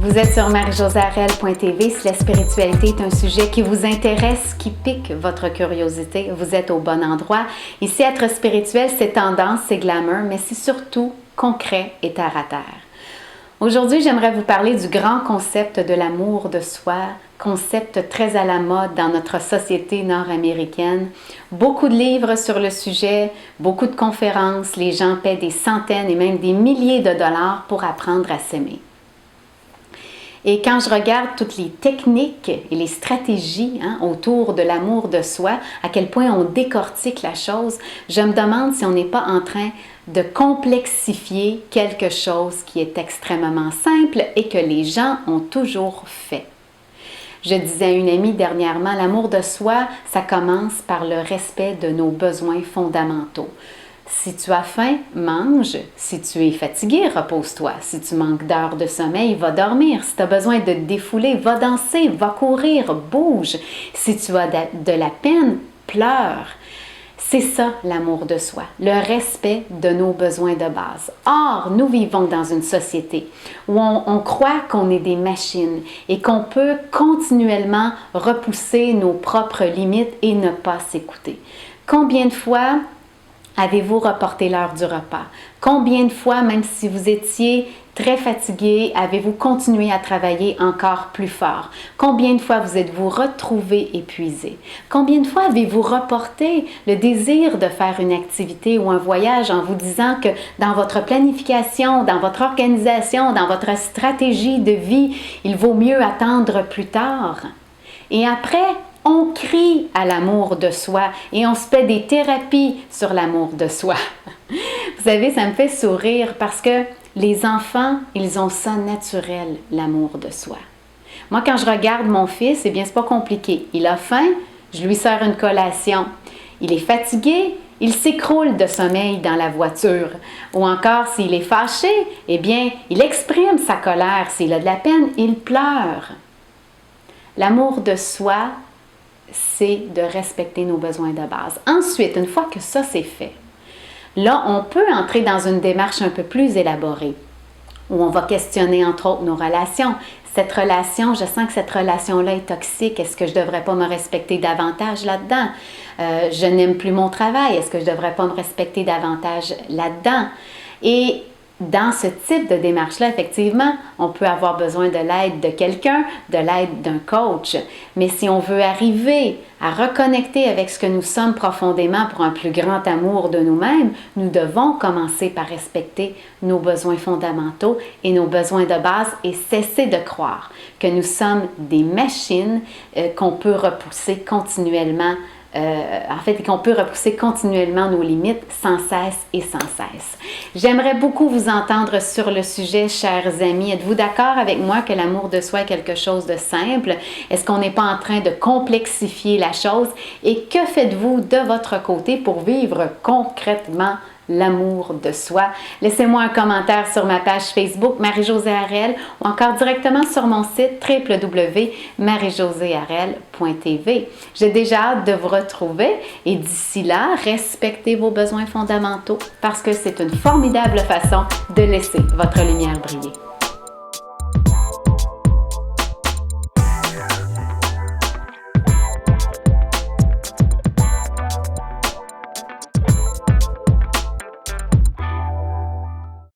Vous êtes sur marijosearel.tv. Si la spiritualité est un sujet qui vous intéresse, qui pique votre curiosité, vous êtes au bon endroit. Ici, être spirituel, c'est tendance, c'est glamour, mais c'est surtout concret et terre à terre. Aujourd'hui, j'aimerais vous parler du grand concept de l'amour de soi, concept très à la mode dans notre société nord-américaine. Beaucoup de livres sur le sujet, beaucoup de conférences, les gens paient des centaines et même des milliers de dollars pour apprendre à s'aimer. Et quand je regarde toutes les techniques et les stratégies autour de l'amour de soi, à quel point on décortique la chose, je me demande si on n'est pas en train de complexifier quelque chose qui est extrêmement simple et que les gens ont toujours fait. Je disais à une amie dernièrement, l'amour de soi, ça commence par le respect de nos besoins fondamentaux. Si tu as faim, mange. Si tu es fatigué, repose-toi. Si tu manques d'heures de sommeil, va dormir. Si tu as besoin de te défouler, va danser, va courir, bouge. Si tu as de la peine, pleure. C'est ça l'amour de soi, le respect de nos besoins de base. Or, nous vivons dans une société où on croit qu'on est des machines et qu'on peut continuellement repousser nos propres limites et ne pas s'écouter. Combien de fois avez-vous reporté l'heure du repas? Combien de fois, même si vous étiez très fatigué, avez-vous continué à travailler encore plus fort? Combien de fois vous êtes-vous retrouvé épuisé? Combien de fois avez-vous reporté le désir de faire une activité ou un voyage en vous disant que dans votre planification, dans votre organisation, dans votre stratégie de vie, il vaut mieux attendre plus tard? Et après, on crie à l'amour de soi et on se fait des thérapies sur l'amour de soi. Vous savez, ça me fait sourire parce que les enfants, ils ont ça naturel, l'amour de soi. Moi, quand je regarde mon fils, eh bien, c'est pas compliqué. Il a faim, je lui sers une collation. Il est fatigué, il s'écroule de sommeil dans la voiture. Ou encore, s'il est fâché, eh bien, il exprime sa colère. S'il a de la peine, il pleure. L'amour de soi, c'est de respecter nos besoins de base. Ensuite, une fois que ça c'est fait, là, on peut entrer dans une démarche un peu plus élaborée, où on va questionner entre autres nos relations. Cette relation, je sens que cette relation-là est toxique. Est-ce que je ne devrais pas me respecter davantage là-dedans? Je n'aime plus mon travail. Est-ce que je ne devrais pas me respecter davantage là-dedans? Et dans ce type de démarche-là, effectivement, on peut avoir besoin de l'aide de quelqu'un, de l'aide d'un coach. Mais si on veut arriver à reconnecter avec ce que nous sommes profondément pour un plus grand amour de nous-mêmes, nous devons commencer par respecter nos besoins fondamentaux et nos besoins de base et cesser de croire que nous sommes des machines qu'on peut repousser continuellement. Qu'on peut repousser continuellement nos limites sans cesse et sans cesse. J'aimerais beaucoup vous entendre sur le sujet, chers amis. Êtes-vous d'accord avec moi que l'amour de soi est quelque chose de simple? Est-ce qu'on n'est pas en train de complexifier la chose? Et que faites-vous de votre côté pour vivre concrètement l'amour de soi? Laissez-moi un commentaire sur ma page Facebook Marie-Josée Arel ou encore directement sur mon site www.marijosearel.tv. J'ai déjà hâte de vous retrouver et d'ici là, respectez vos besoins fondamentaux parce que c'est une formidable façon de laisser votre lumière briller.